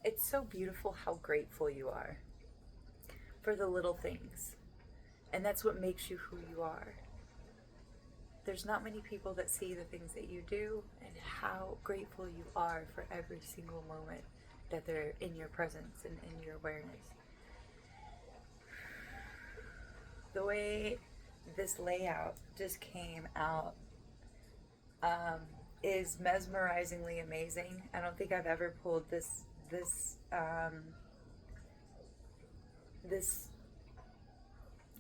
It's so beautiful how grateful you are for the little things. And that's what makes you who you are. There's not many people that see the things that you do and how grateful you are for every single moment that they're in your presence and in your awareness. The way this layout just came out is mesmerizingly amazing. I don't think I've ever pulled this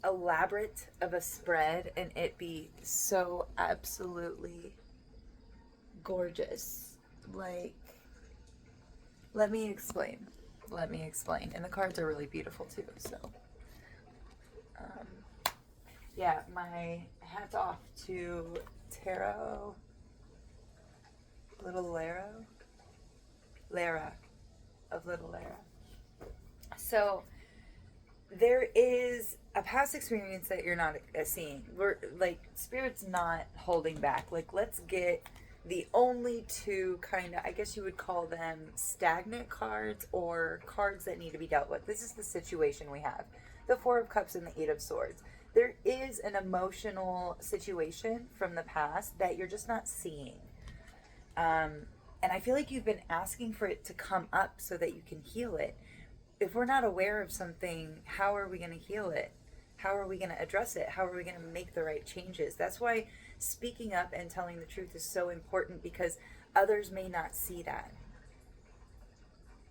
elaborate of a spread and it be so absolutely gorgeous. Like, let me explain. Let me explain. And the cards are really beautiful too. So, yeah, my hat's off to Tarot, Little Lara of Little Lara. So, there is a past experience that you're not seeing. We're like, Spirit's not holding back. Like, let's get the only two kind of, I guess you would call them stagnant cards or cards that need to be dealt with. This is the situation we have. The Four of Cups and the Eight of Swords. There is an emotional situation from the past that you're just not seeing. And I feel like you've been asking for it to come up so that you can heal it. If we're not aware of something, how are we going to heal it? How are we going to address it? How are we going to make the right changes? That's why speaking up and telling the truth is so important, because others may not see that.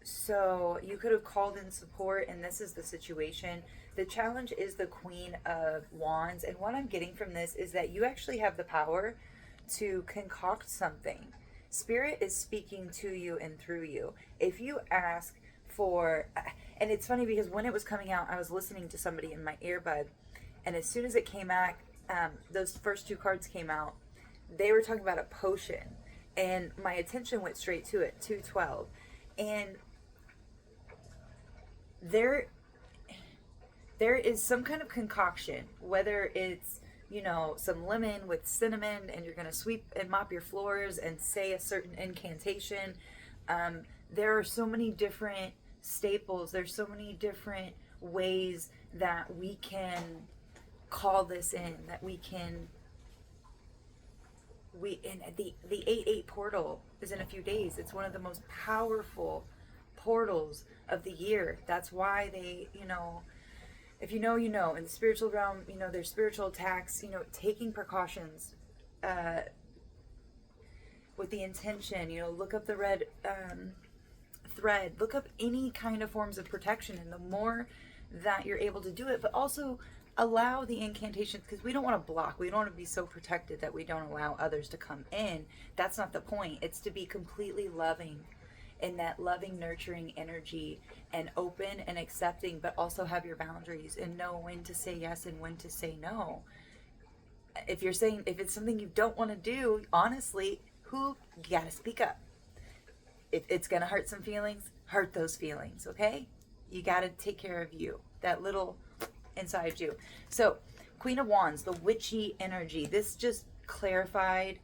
So you could have called in support, and this is the situation. The challenge is the Queen of Wands, and what I'm getting from this is that you actually have the power to concoct something. Spirit is speaking to you and through you. If you ask for, and it's funny because when it was coming out, I was listening to somebody in my earbud, and as soon as it came out, those first two cards came out, they were talking about a potion, and my attention went straight to it, 212, and there is some kind of concoction, whether it's, you know, some lemon with cinnamon, and you're going to sweep and mop your floors and say a certain incantation. There are so many different staples. There's so many different ways that we can call this in, that we can, and the 8/8 portal is in a few days. It's one of the most powerful portals of the year. That's why they, you know, if you know, you know, in the spiritual realm, you know, there's spiritual attacks, you know, taking precautions with the intention, you know, look up the red thread, look up any kind of forms of protection, and the more that you're able to do it, but also allow the incantations, because we don't want to block, we don't want to be so protected that we don't allow others to come in. That's not the point. It's to be completely loving, in that loving, nurturing energy, and open and accepting, but also have your boundaries and know when to say yes and when to say no. If it's something you don't want to do, honestly, you gotta speak up. If it's gonna hurt some feelings, hurt those feelings, okay? You gotta take care of you, that little inside you. So, Queen of Wands, the witchy energy. This just clarified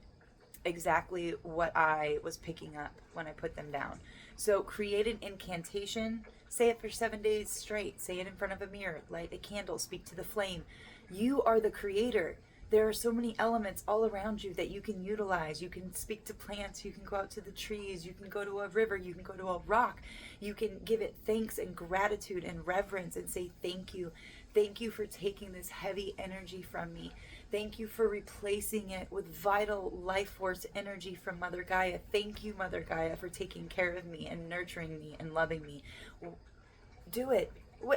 exactly what I was picking up when I put them down. So create an incantation, say it for 7 days straight, say it in front of a mirror, light a candle, speak to the flame. You are the creator. There are so many elements all around you that you can utilize. You can speak to plants, you can go out to the trees, you can go to a river, you can go to a rock. You can give it thanks and gratitude and reverence and say thank you. Thank you for taking this heavy energy from me. Thank you for replacing it with vital life force energy from Mother Gaia. Thank you, Mother Gaia, for taking care of me and nurturing me and loving me. Do it.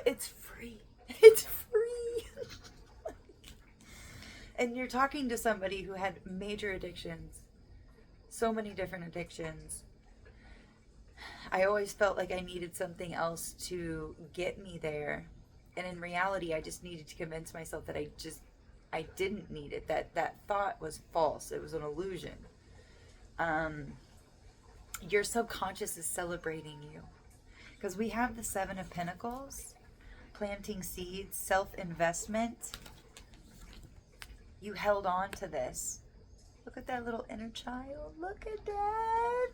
It's free. It's free. And you're talking to somebody who had major addictions. So many different addictions. I always felt like I needed something else to get me there. And in reality, I just needed to convince myself that I didn't need it. That thought was false. It was an illusion. Your subconscious is celebrating you. Because we have the Seven of Pentacles, planting seeds, self-investment. You held on to this. Look at that little inner child. Look at that.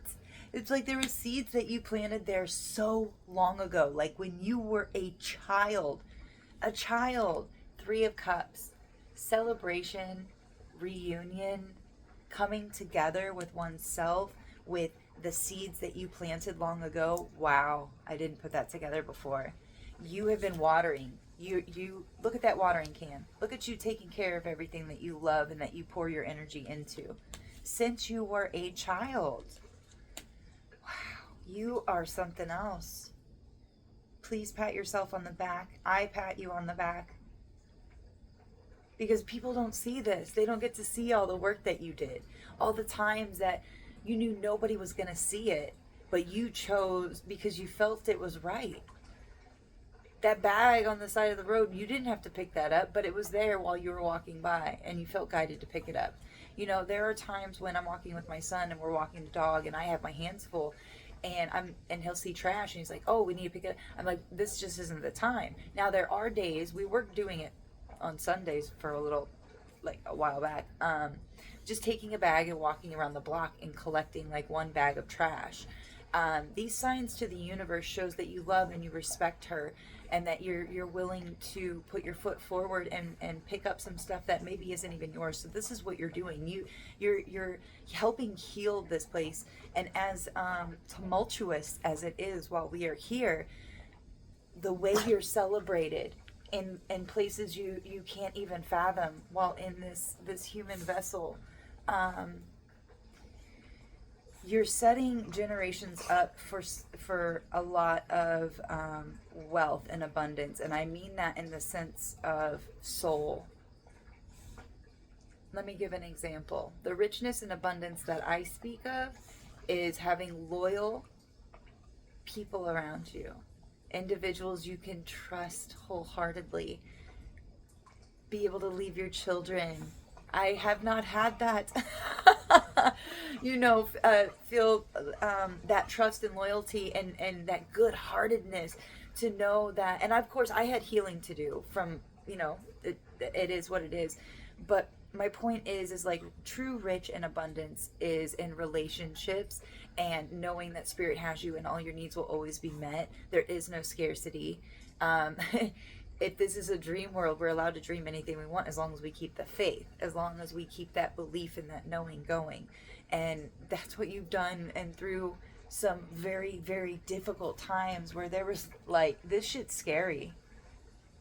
It's like there were seeds that you planted there so long ago, like when you were a child. A child. Three of Cups. Celebration, reunion, coming together with oneself, with the seeds that you planted long ago. Wow, I didn't put that together before. You have been watering. You look at that watering can. Look at you taking care of everything that you love and that you pour your energy into since you were a child. Wow, you are something else. Please pat yourself on the back. I pat you on the back. Because people don't see this. They don't get to see all the work that you did. All the times that you knew nobody was going to see it, but you chose because you felt it was right. That bag on the side of the road, you didn't have to pick that up, but it was there while you were walking by and you felt guided to pick it up. You know, there are times when I'm walking with my son and we're walking the dog and I have my hands full and he'll see trash and he's like, oh, we need to pick it up. I'm like, this just isn't the time. Now there are days, we were doing it on Sundays for a while back, just taking a bag and walking around the block and collecting like one bag of trash. These signs to the universe shows that you love and you respect her, and that you're willing to put your foot forward and pick up some stuff that maybe isn't even yours. So this is what you're doing. You're helping heal this place. And as tumultuous as it is while we are here, the way you're celebrated in places you can't even fathom while in this human vessel. You're setting generations up for a lot of wealth and abundance, and I mean that in the sense of soul. Let me give an example. The richness and abundance that I speak of is having loyal people around you, individuals you can trust wholeheartedly, be able to leave your children. I have not had that. Feel that trust and loyalty and that good-heartedness to know that. And of course, I had healing to do from, it is what it is. But my point is like true rich and abundance is in relationships and knowing that spirit has you and all your needs will always be met. There is no scarcity. If this is a dream world, we're allowed to dream anything we want as long as we keep the faith, as long as we keep that belief and that knowing going. And that's what you've done. And through some very, very difficult times where there was like, this shit's scary.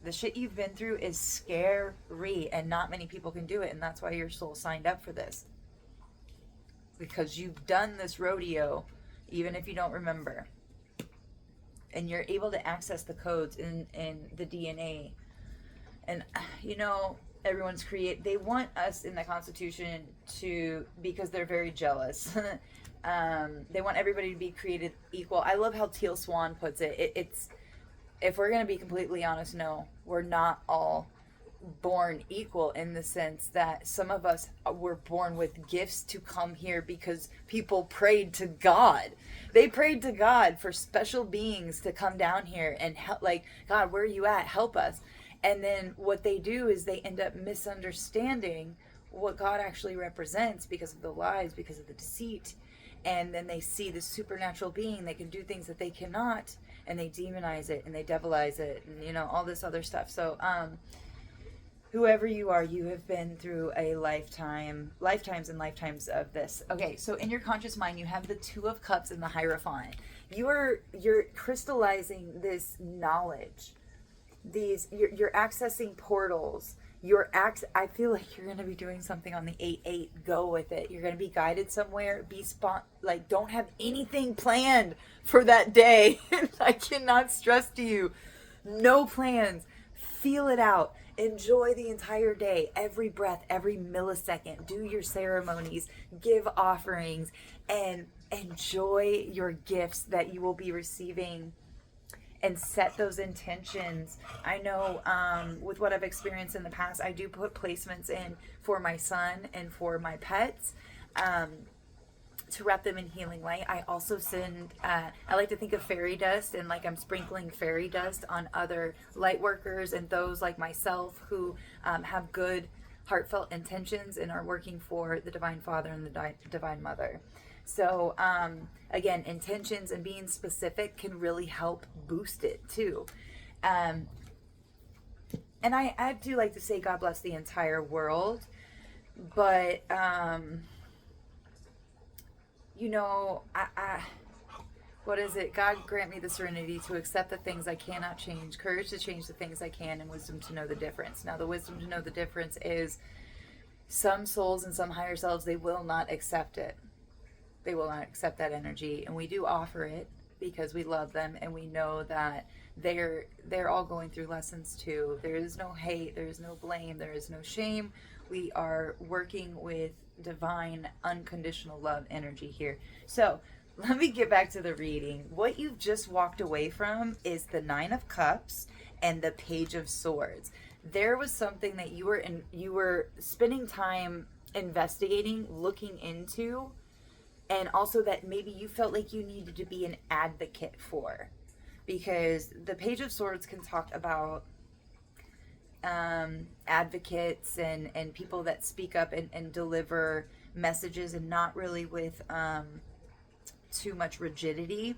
The shit you've been through is scary, and not many people can do it. And that's why your soul signed up for this. Because you've done this rodeo, even if you don't remember. And you're able to access the codes in the DNA. And, everyone's they want us in the Constitution because they're very jealous. They want everybody to be created equal. I love how Teal Swan puts it. It's, if we're going to be completely honest, no, we're not all born equal, in the sense that some of us were born with gifts to come here because people prayed to God. They prayed to God for special beings to come down here and help, like, God, where are you at? Help us. And then what they do is they end up misunderstanding what God actually represents because of the lies, because of the deceit. And then they see the supernatural being that can do things that they cannot, and they demonize it and they devilize it and, all this other stuff. So, whoever you are, you have been through a lifetimes and lifetimes of this. Okay, so in your conscious mind, you have the Two of Cups and the Hierophant. You're crystallizing this knowledge. You're accessing portals. I feel like you're going to be doing something on the 8-8. Go with it. You're going to be guided somewhere. Don't have anything planned for that day. I cannot stress to you. No plans. Feel it out. Enjoy the entire day, every breath, every millisecond. Do your ceremonies, give offerings, and enjoy your gifts that you will be receiving, and set those intentions. I know with what I've experienced in the past, I do put placements in for my son and for my pets. To wrap them in healing light. I also send, I like to think of fairy dust, and like I'm sprinkling fairy dust on other light workers and those like myself who have good heartfelt intentions and are working for the Divine Father and the Divine Mother. So, again, intentions and being specific can really help boost it too. And I do like to say God bless the entire world, but, you know, what is it? God grant me the serenity to accept the things I cannot change, courage to change the things I can, and wisdom to know the difference. Now, the wisdom to know the difference is some souls and some higher selves, they will not accept it. They will not accept that energy, and we do offer it because we love them and we know that they're all going through lessons too. There is no hate, there is no blame, there is no shame. We are working with divine unconditional love energy here. So let me get back to the reading. What you've just walked away from is the Nine of Cups and the Page of Swords. There was something that you were spending time investigating, looking into, and also that maybe you felt like you needed to be an advocate for, because the Page of Swords can talk about advocates and people that speak up and deliver messages, and not really with too much rigidity.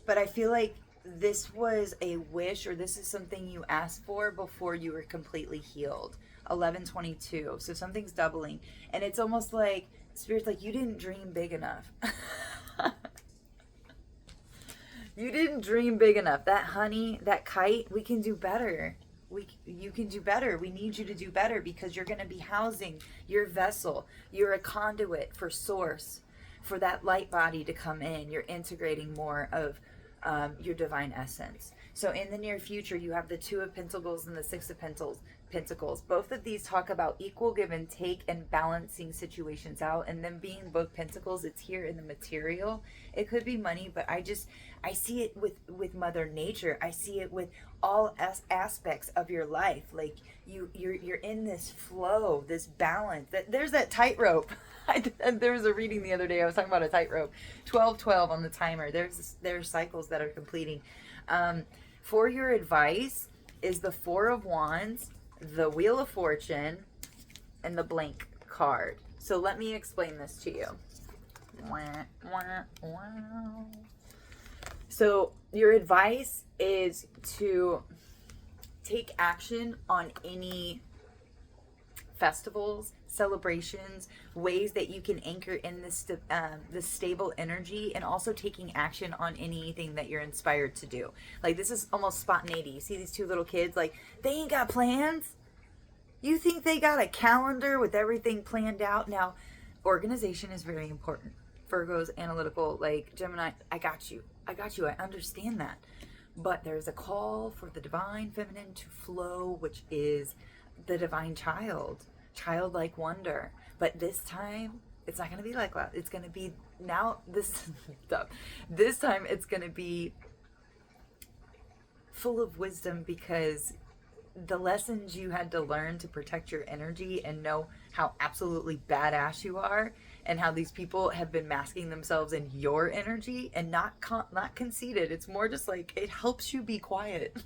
But I feel like this was a wish, or this is something you asked for before you were completely healed. 1122. So something's doubling, and it's almost like Spirit's like, you didn't dream big enough. You didn't dream big enough. That honey, that kite, we can do better. You can do better. We need you to do better, because you're going to be housing your vessel. You're a conduit for source, for that light body to come in. You're integrating more of your divine essence. So in the near future, you have the Two of Pentacles and the Six of Pentacles. Both of these talk about equal give and take and balancing situations out. And then being both pentacles, it's here in the material. It could be money, but I see it with Mother Nature. I see it with all aspects of your life. Like you're in this flow, this balance. There's that tightrope. There was a reading the other day. I was talking about a tightrope. 12-12 on the timer. There's cycles that are completing. For your advice is the Four of Wands, the Wheel of Fortune, and the blank card. So let me explain this to you. So your advice is to take action on any festivals, celebrations, ways that you can anchor in this stable energy, and also taking action on anything that you're inspired to do. Like, this is almost spontaneity. You see these two little kids, like, they ain't got plans. You think they got a calendar with everything planned out? Now, organization is very important. Virgo's analytical, like Gemini, I got you, I understand that. But there's a call for the divine feminine to flow, which is the divine child, childlike wonder. But this time, it's not going to be like that. It's going to be now, this time it's going to be full of wisdom, because the lessons you had to learn to protect your energy and know how absolutely badass you are, and how these people have been masking themselves in your energy and not conceited. It's more just like, it helps you be quiet.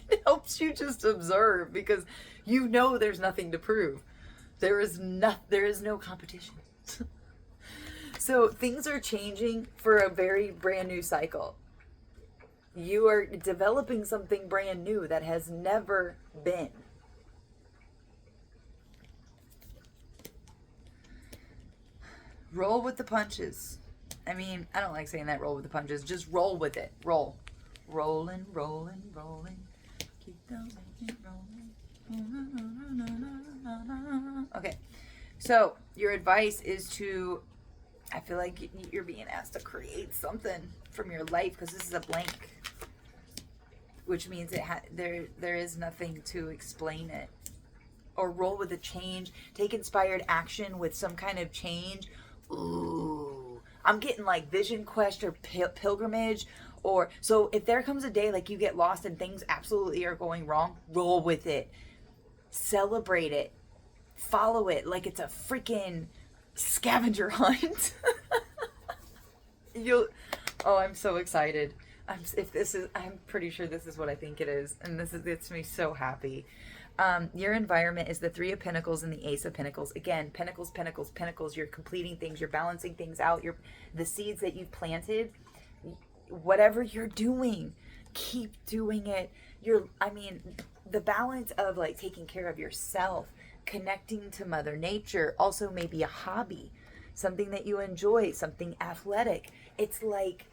It helps you just observe, because you know there's nothing to prove. There is no competition. So things are changing for a very brand new cycle. You are developing something brand new that has never been. Roll with the punches. I mean, I don't like saying that, roll with the punches. Just roll with it. Roll. Rolling, rolling, rolling. Keep going, rolling. Okay. So, your advice is to, I feel like you're being asked to create something from your life, because this is a blank, which means there is nothing to explain it. Or roll with the change. Take inspired action with some kind of change. Ooh, I'm getting like Vision Quest or Pilgrimage. Or, so if there comes a day like you get lost and things absolutely are going wrong, roll with it. Celebrate it. Follow it like it's a freaking scavenger hunt. I'm so excited. I'm pretty sure this is what I think it is, and this gets me so happy. Your environment is the Three of Pentacles and the Ace of Pentacles. Again, Pentacles, Pentacles, Pentacles. You're completing things. You're balancing things out. The seeds that you've planted, whatever you're doing, keep doing it. The balance of like taking care of yourself, connecting to Mother Nature, also maybe a hobby, something that you enjoy, something athletic. It's like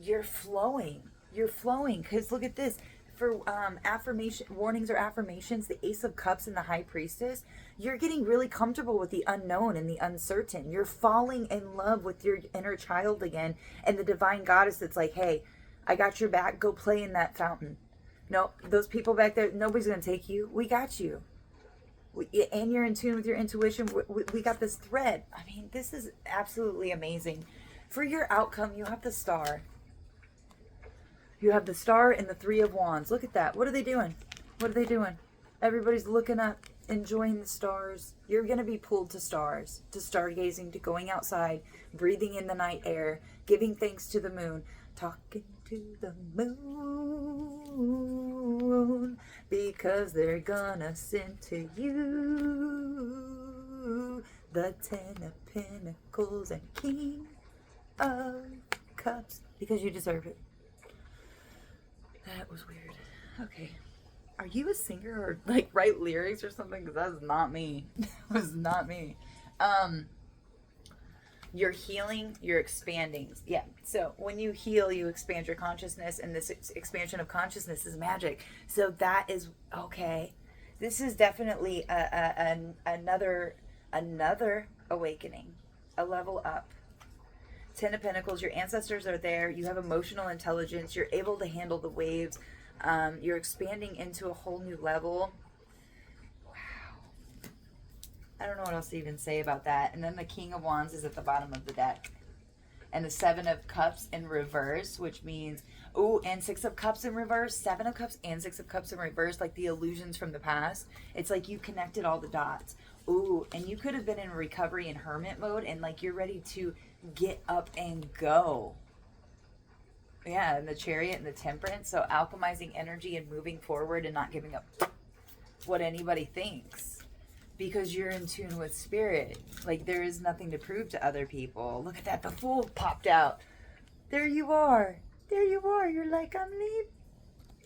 you're flowing. You're flowing. Because look at this. For affirmation warnings or affirmations, the Ace of Cups and the High Priestess, you're getting really comfortable with the unknown and the uncertain. You're falling in love with your inner child again, and the divine goddess that's like, hey, I got your back. Go play in that fountain. No, those people back there, nobody's going to take you. We got you. And you're in tune with your intuition. We got this thread. I mean, this is absolutely amazing. For your outcome, you have the Star. You have the Star and the Three of Wands. Look at that. What are they doing? What are they doing? Everybody's looking up, enjoying the stars. You're going to be pulled to stars, to stargazing, to going outside, breathing in the night air, giving thanks to the moon, talking to the moon, because they're gonna send to you the Ten of Pentacles and King of Cups, because you deserve it. That was weird. Okay. Are you a singer or like write lyrics or something? Because that's not me. That was not me. You're healing, you're expanding. Yeah. So when you heal, you expand your consciousness, and this expansion of consciousness is magic. So that is okay. This is definitely another awakening, a level up. Ten of Pentacles, your ancestors are there. You have emotional intelligence. You're able to handle the waves. You're expanding into a whole new level. I don't know what else to even say about that. And then the King of Wands is at the bottom of the deck. And the Seven of Cups in reverse, which means, ooh, and Six of Cups in reverse, Seven of Cups and Six of Cups in reverse, like the illusions from the past. It's like you connected all the dots. Ooh, and you could have been in recovery and hermit mode, and like you're ready to get up and go. Yeah, and the Chariot and the Temperance. So alchemizing energy and moving forward and not giving up what anybody thinks. Because you're in tune with spirit. Like, there is nothing to prove to other people. Look at that. The Fool popped out. There you are. There you are. You're like, I'm leaving.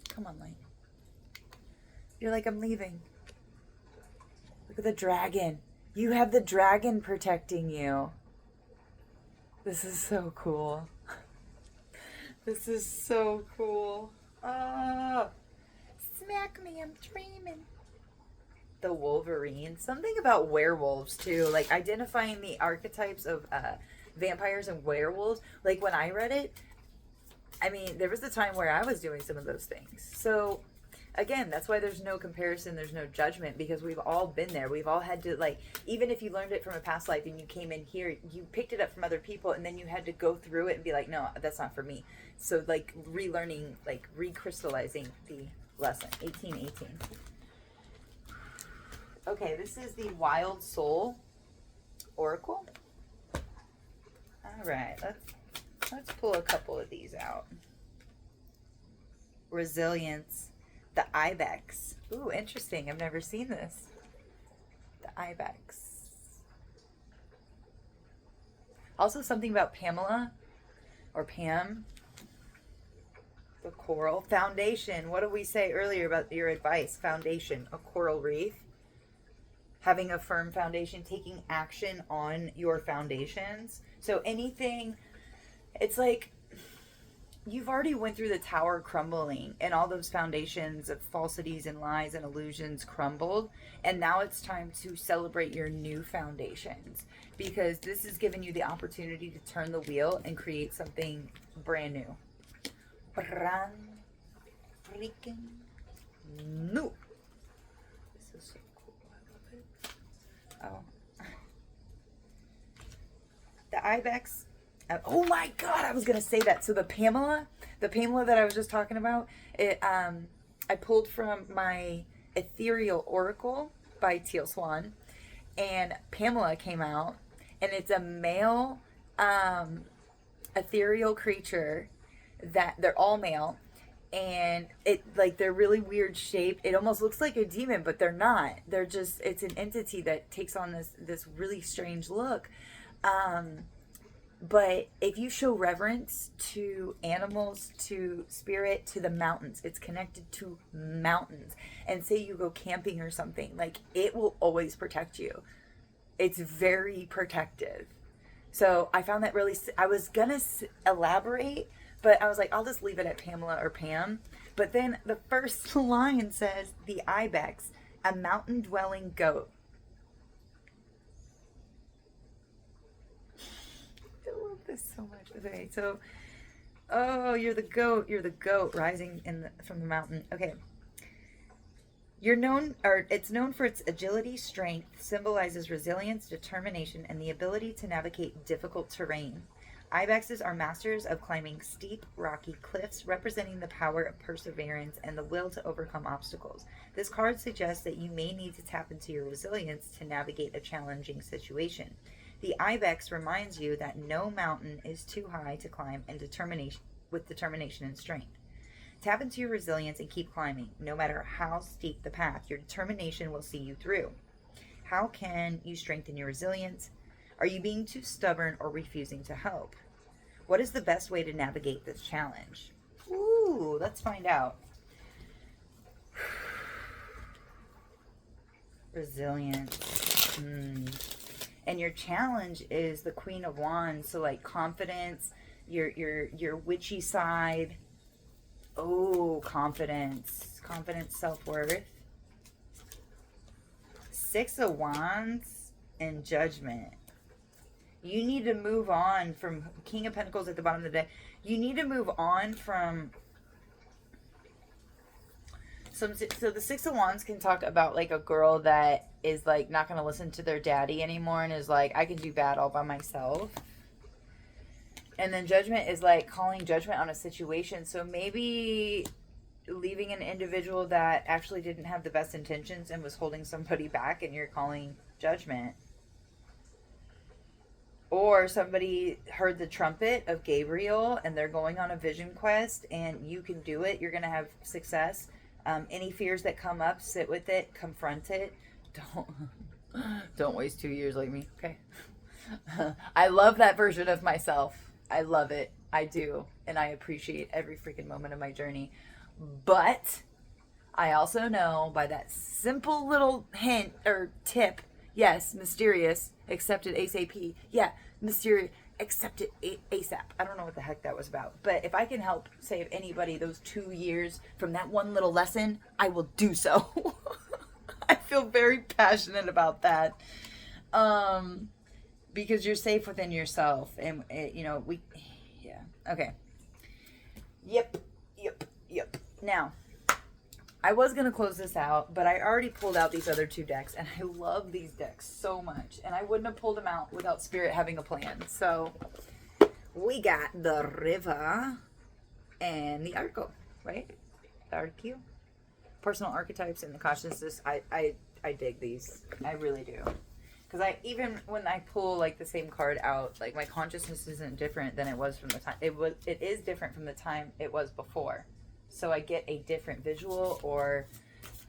Come on, Light. You're like, I'm leaving. Look at the dragon. You have the dragon protecting you. This is so cool. This is so cool. Ah. Smack me. I'm dreaming. The Wolverine, something about werewolves too, like identifying the archetypes of vampires and werewolves. Like when I read it, I mean, there was a time where I was doing some of those things. So again, that's why there's no comparison, there's no judgment, because we've all been there. We've all had to, like, even if you learned it from a past life and you came in here, you picked it up from other people, and then you had to go through it and be like, no, that's not for me. So like relearning, like recrystallizing the lesson. 1818. Okay, this is the Wild Soul Oracle. All right, let's pull a couple of these out. Resilience, the Ibex. Ooh, interesting. I've never seen this. The Ibex. Also something about Pamela or Pam. The Coral. Foundation. What did we say earlier about your advice? Foundation, a coral reef. Having a firm foundation, taking action on your foundations. So anything, it's like you've already went through the tower crumbling and all those foundations of falsities and lies and illusions crumbled. And now it's time to celebrate your new foundations, because this has given you the opportunity to turn the wheel and create something brand new. Brand freaking new. This is so cool. I love it. Oh. The Ibex. Oh my God, I was going to say that. So the Pamela that I was just talking about, I pulled from my Ethereal Oracle by Teal Swan, and Pamela came out, and it's a male ethereal creature that they're all male, and it like they're really weird shape. It almost looks like a demon, but they're not. They're just, it's an entity that takes on this really strange look. But if you show reverence to animals, to spirit, to the mountains, it's connected to mountains. And say you go camping or something, like it will always protect you. It's very protective. So I found that really, I was gonna elaborate, but I was like, I'll just leave it at Pamela or Pam. But then the first line says the ibex, a mountain dwelling goat. I love this so much. Okay, so, oh, you're the goat rising from the mountain. Okay. It's known for its agility, strength, symbolizes resilience, determination, and the ability to navigate difficult terrain. Ibexes are masters of climbing steep, rocky cliffs, representing the power of perseverance and the will to overcome obstacles. This card suggests that you may need to tap into your resilience to navigate a challenging situation. The Ibex reminds you that no mountain is too high to climb, and determination and strength. Tap into your resilience and keep climbing. No matter how steep the path, your determination will see you through. How can you strengthen your resilience? Are you being too stubborn or refusing to help? What is the best way to navigate this challenge? Ooh, let's find out. Resilience. And your challenge is the Queen of Wands, so like confidence, your witchy side. Oh, confidence, self-worth. Six of Wands and Judgment. You need to move on from King of Pentacles at the bottom of the deck. You need to move on from so the Six of Wands can talk about like a girl that is like not going to listen to their daddy anymore and is like, I can do bad all by myself. And then Judgment is like calling judgment on a situation. So maybe leaving an individual that actually didn't have the best intentions and was holding somebody back, and you're calling judgment. Or somebody heard the trumpet of Gabriel and they're going on a vision quest, and you can do it. You're going to have success. Any fears that come up, sit with it, confront it. Don't waste 2 years like me. Okay. I love that version of myself. I love it. I do. And I appreciate every freaking moment of my journey. But I also know by that simple little hint or tip, yes, mysterious, accepted ASAP. Yeah, mysterious, accepted ASAP. I don't know what the heck that was about. But if I can help save anybody those 2 years from that one little lesson, I will do so. I feel very passionate about that. Because you're safe within yourself. And, yeah. Okay. Yep. Now, I was going to close this out, but I already pulled out these other 2 decks, and I love these decks so much. And I wouldn't have pulled them out without Spirit having a plan. So, we got the River and the Arco, right? The Arco. Personal archetypes and the consciousness. I dig these. I really do. Because even when I pull like the same card out, like my consciousness isn't different than it was from the time it is different from the time it was before. So I get a different visual, or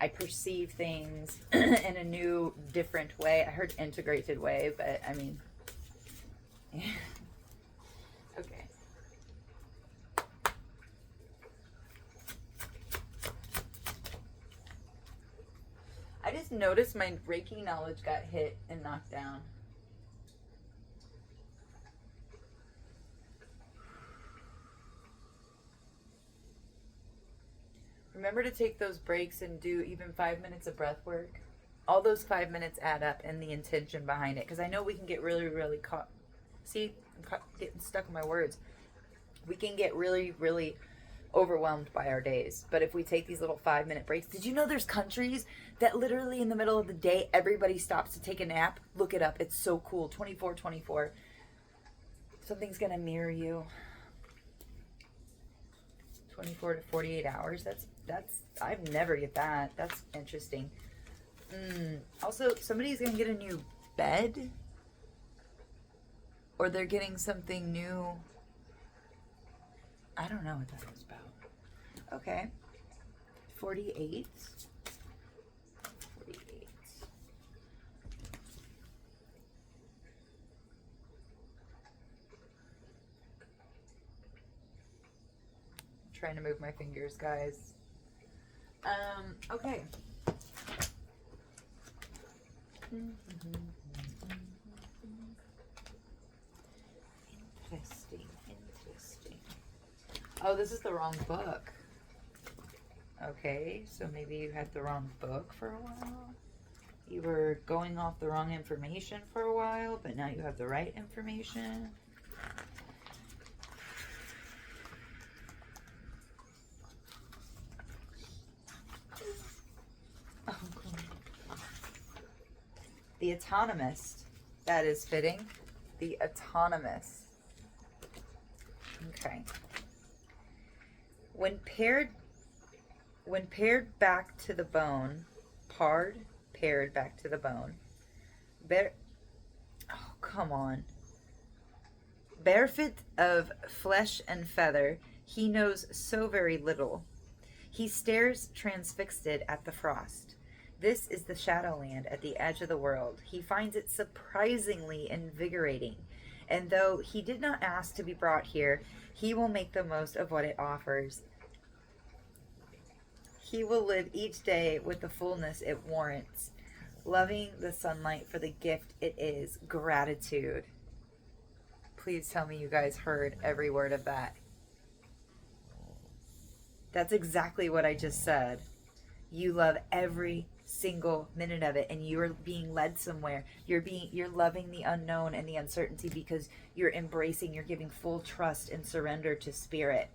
I perceive things in a new, different way. I heard integrated way, but I mean, yeah. Okay. I just noticed my Reiki knowledge got hit and knocked down. Remember to take those breaks and do even 5 minutes of breath work. All those 5 minutes add up, and the intention behind it. Because I know we can get really, really caught. See, I'm getting stuck in my words. We can get really, really overwhelmed by our days. But if we take these little 5 minute breaks, did you know there's countries that literally in the middle of the day, everybody stops to take a nap? Look it up. It's so cool. 24/24. Something's going to mirror you. 24 to 48 hours. That's I've never get that. That's interesting. Also, somebody's going to get a new bed, or they're getting something new. I don't know what that was about. Okay. 48. 48. I'm trying to move my fingers, guys. Okay. Interesting, interesting. Oh, this is the wrong book. Okay, so maybe you had the wrong book for a while. You were going off the wrong information for a while, but now you have the right information. Oh, cool. The autonomist. That is fitting. The autonomous. Okay. When paired back to the bone, paired back to the bone. Oh, come on. Barefoot of flesh and feather, he knows so very little. He stares transfixed at the frost. This is the Shadowland at the edge of the world. He finds it surprisingly invigorating. And though he did not ask to be brought here, he will make the most of what it offers. He will live each day with the fullness it warrants, loving the sunlight for the gift it is, gratitude. Please tell me you guys heard every word of that. That's exactly what I just said. You love every single minute of it, and you're being led somewhere. You're loving the unknown and the uncertainty because you're giving full trust and surrender to spirit.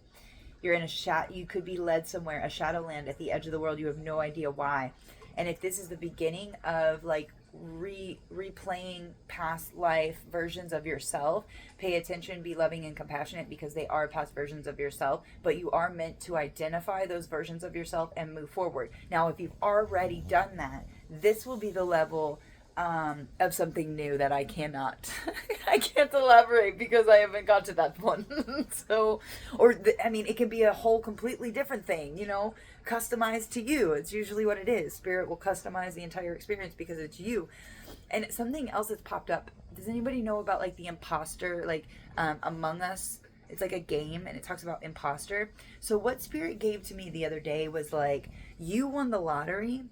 You're in you could be led somewhere, a shadowland at the edge of the world. You have no idea why. And if this is the beginning of like replaying past life versions of yourself, pay attention, be loving and compassionate, because they are past versions of yourself, but you are meant to identify those versions of yourself and move forward. Now, if you've already done that, this will be the level of something new that I cannot I can't elaborate because I haven't got to that one. So, it can be a whole completely different thing, customized to you. It's usually what it is. Spirit will customize the entire experience because it's you. And something else that's popped up. Does anybody know about like the imposter, like Among Us? It's like a game and it talks about imposter. So what Spirit gave to me the other day was like, you won the lottery.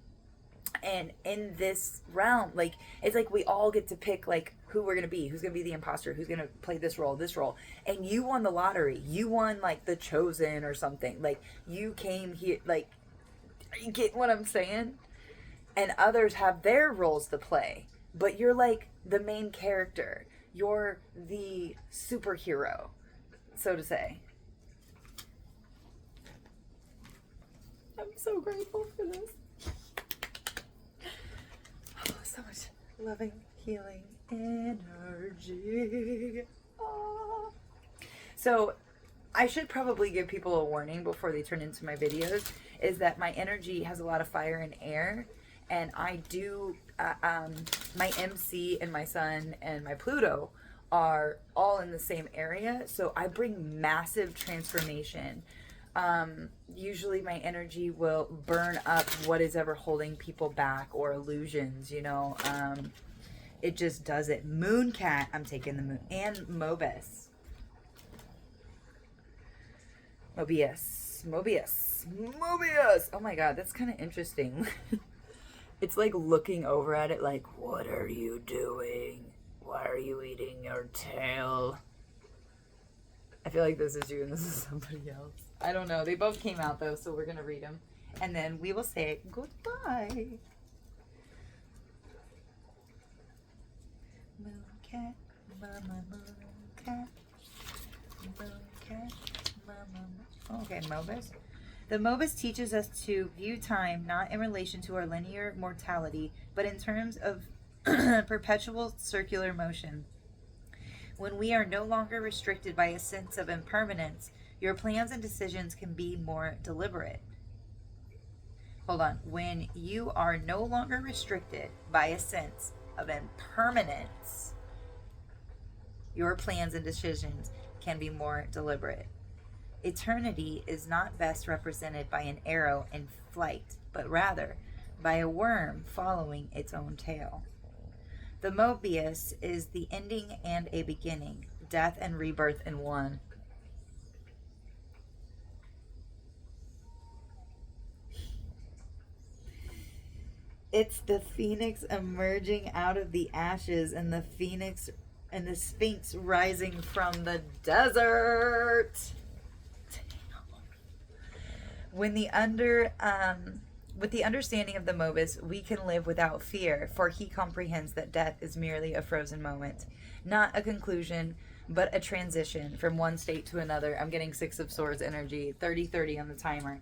And in this realm, like, it's like we all get to pick like who we're gonna be, who's gonna be the imposter, who's gonna play this role, and you won the lottery. You won like the Chosen or something. Like, you came here, like, you get what I'm saying? And others have their roles to play, but you're like the main character. You're the superhero, so to say. I'm so grateful for this. So much loving, healing energy. Oh. So I should probably give people a warning before they turn into my videos, is that my energy has a lot of fire and air, and I do my MC and my sun and my Pluto are all in the same area, so I bring massive transformation. Usually my energy will burn up what is ever holding people back or illusions, it just does it. Mooncat, I'm taking the moon, and Mobius. Oh my god, that's kind of interesting. It's like looking over at it like, what are you doing? Why are you eating your tail? I feel like this is you and this is somebody else. I don't know. They both came out though, so we're going to read them. And then we will say goodbye. Mooncat, mama, mooncat. Mooncat, mama. Okay, Mobus. The Mobus teaches us to view time not in relation to our linear mortality, but in terms of perpetual circular motion. When we are no longer restricted by a sense of impermanence, your plans and decisions can be more deliberate. Hold on. When you are no longer restricted by a sense of impermanence, your plans and decisions can be more deliberate. Eternity is not best represented by an arrow in flight, but rather by a worm following its own tail. The Mobius is the ending and a beginning, death and rebirth in one. It's the phoenix emerging out of the ashes, and the phoenix and the sphinx rising from the desert. When with the understanding of the Mobus, we can live without fear, for he comprehends that death is merely a frozen moment, not a conclusion, but a transition from one state to another. I'm getting Six of Swords energy, 30-30 on the timer.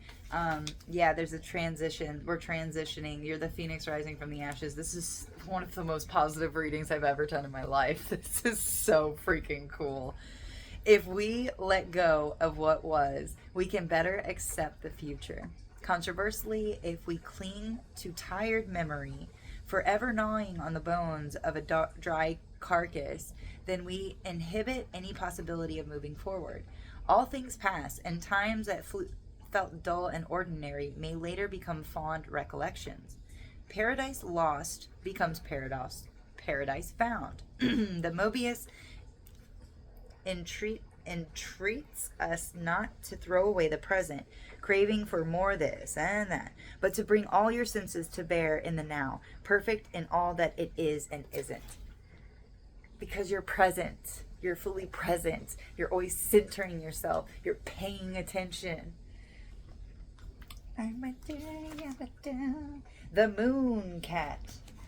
Yeah, there's a transition. We're transitioning. You're the phoenix rising from the ashes. This is one of the most positive readings I've ever done in my life. This is so freaking cool. If we let go of what was, we can better accept the future. Controversially, if we cling to tired memory, forever gnawing on the bones of a dry carcass, then we inhibit any possibility of moving forward. All things pass, and times that felt dull and ordinary may later become fond recollections. Paradise lost becomes paradise found. The Mobius entreats us not to throw away the present, craving for more this and that, but to bring all your senses to bear in the now, perfect in all that it is and isn't. Because you're present. You're fully present. You're always centering yourself. You're paying attention. The moon cat.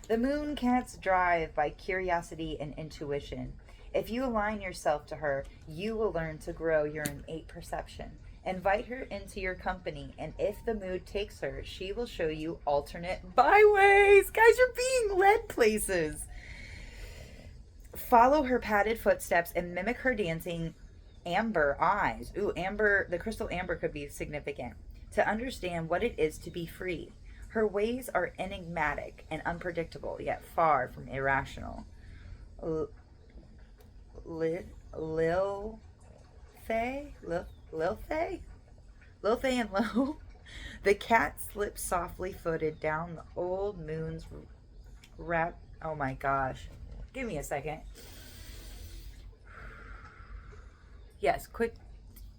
The moon cat's drive by curiosity and intuition. If you align yourself to her, you will learn to grow your innate perception. Invite her into your company, and if the mood takes her, she will show you alternate byways. Guys, you're being led places. Follow her padded footsteps and mimic her dancing amber eyes. Ooh, amber, the crystal amber could be significant. To understand what it is to be free. Her ways are enigmatic and unpredictable, yet far from irrational. Lil Thay and Lo. The cat slips softly footed down the old moon's wrap. Oh my gosh. Give me a second. Yes, quick.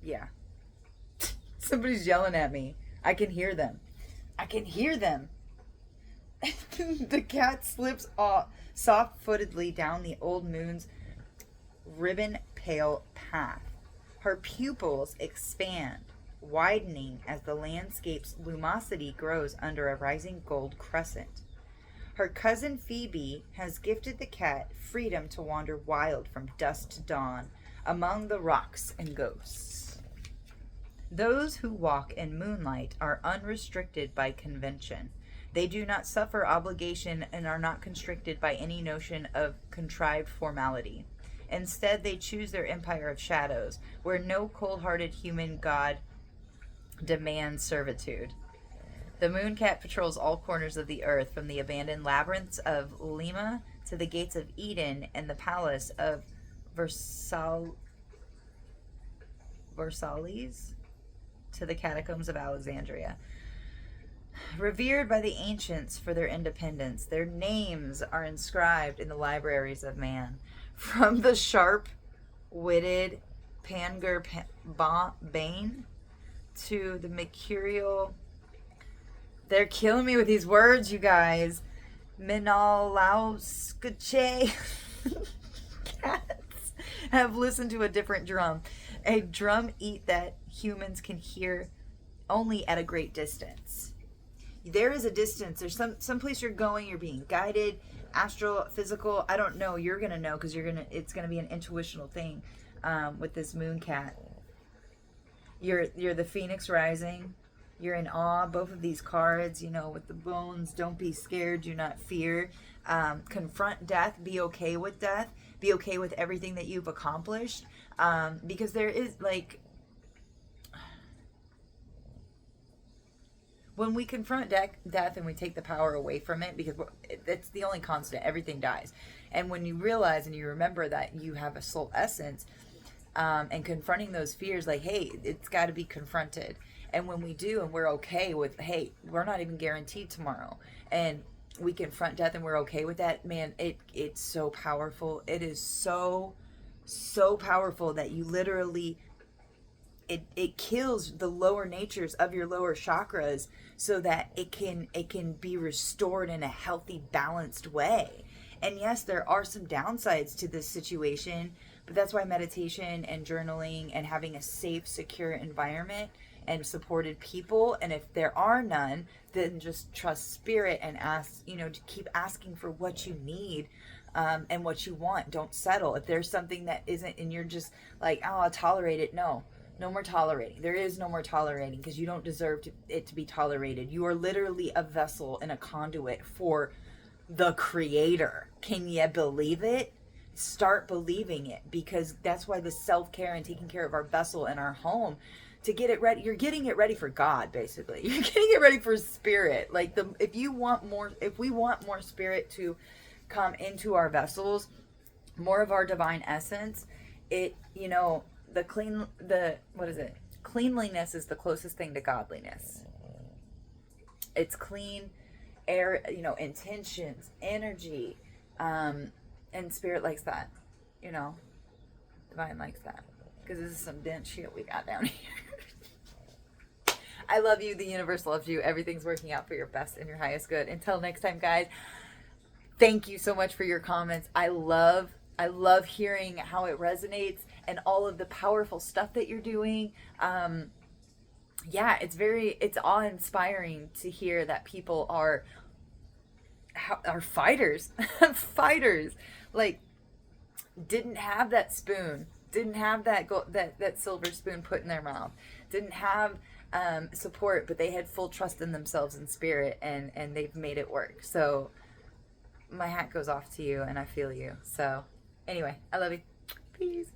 Yeah. Somebody's yelling at me. I can hear them. The cat slips off soft-footedly down the old moon's ribbon pale path. Her pupils expand, widening as the landscape's lumosity grows under a rising gold crescent. Her cousin Phoebe has gifted the cat freedom to wander wild from dusk to dawn among the rocks and ghosts. Those who walk in moonlight are unrestricted by convention. They do not suffer obligation and are not constricted by any notion of contrived formality. Instead, they choose their empire of shadows, where no cold-hearted human god demands servitude. The mooncat patrols all corners of the earth, from the abandoned labyrinths of Lima to the gates of Eden and the palace of Versailles to the catacombs of Alexandria. Revered by the ancients for their independence, their names are inscribed in the libraries of man. From the sharp-witted Pangur Bane to the mercurial... They're killing me with these words, you guys. Minalauskache. Cats have listened to a different drum. A drum eat that humans can hear only at a great distance. There is a distance. There's some place you're going. You're being guided, astral, physical. I don't know. You're gonna know because it's gonna be an intuitional thing with this moon cat. You're the phoenix rising. You're in awe. Both of these cards, with the bones. Don't be scared. Do not fear. Confront death. Be okay with death. Be okay with everything that you've accomplished. Because there is when we confront death and we take the power away from it, because it's the only constant, everything dies. And when you realize and you remember that you have a soul essence, and confronting those fears, like, hey, it's got to be confronted. And when we do, and we're okay with, hey, we're not even guaranteed tomorrow, and we confront death and we're okay with that, man, it's so powerful. It is so powerful that you literally, it kills the lower natures of your lower chakras so that it can be restored in a healthy, balanced way. And yes, there are some downsides to this situation, but that's why meditation and journaling and having a safe, secure environment and supported people, and if there are none, then just trust spirit and ask, to keep asking for what you need, and what you want. Don't settle. If there's something that isn't, and you're just like, oh, I'll tolerate it. No more tolerating. There is no more tolerating, because you don't deserve it to be tolerated. You are literally a vessel and a conduit for the Creator. Can you believe it? Start believing it, because that's why the self-care and taking care of our vessel and our home, to get it ready, you're getting it ready for God, basically. You're getting it ready for spirit. Like, if we want more spirit to come into our vessels, more of our divine essence, cleanliness is the closest thing to godliness. It's clean air, intentions, energy, and spirit likes that, divine likes that, because this is some dense shit we got down here. I love you. The universe loves you. Everything's working out for your best and your highest good. Until next time, guys, thank you so much for your comments. I love hearing how it resonates and all of the powerful stuff that you're doing. It's awe-inspiring to hear that people are fighters. Fighters. Like, didn't have that spoon, didn't have that silver spoon put in their mouth, didn't have support, but they had full trust in themselves and spirit, and they've made it work. So my hat goes off to you, and I feel you. So anyway, I love you. Peace.